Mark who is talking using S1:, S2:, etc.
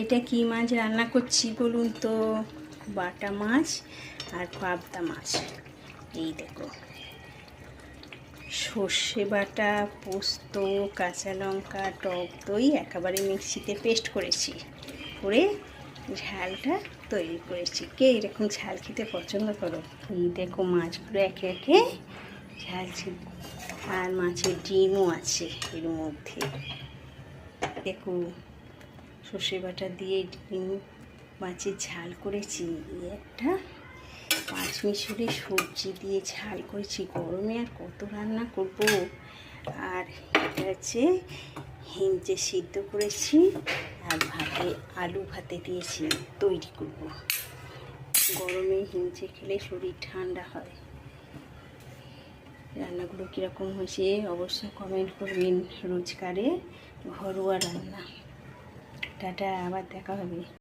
S1: এটা কি মাছ রান্না করছি বলুন তো? বাটা মাছ আর পাবদা মাছ। এই দেখো, সর্ষে বাটা, পোস্ত, কাঁচা লঙ্কা, টক দই একেবারে মিক্সিতে পেস্ট করেছি, করে ঝালটা তৈরি করেছি। কে এরকম ঝাল খেতে পছন্দ করো? এই দেখো মাছগুলো একে একে ঝালছি, আর মাছের ডিমও আছে এর মধ্যে। দেখো সর্ষে বাটা দিয়ে ডিম মাছের ঝাল করেছি, একটা পাঁচমিশালি সবজি দিয়ে ঝাল করেছি। গরমে আর কত রান্না করব। আর এটা হচ্ছে হিঞ্চে সিদ্ধ করেছি, আর ভাতে আলু ভাতে দিয়েছি, তৈরি করব। গরমে হিঞ্চে খেলে শরীর ঠান্ডা হয়। রান্নাগুলো কীরকম হয়েছে অবশ্যই কমেন্ট করবেন। রোজকারে ঘরোয়া রান্না। টাটা, আবার দেখা হবে।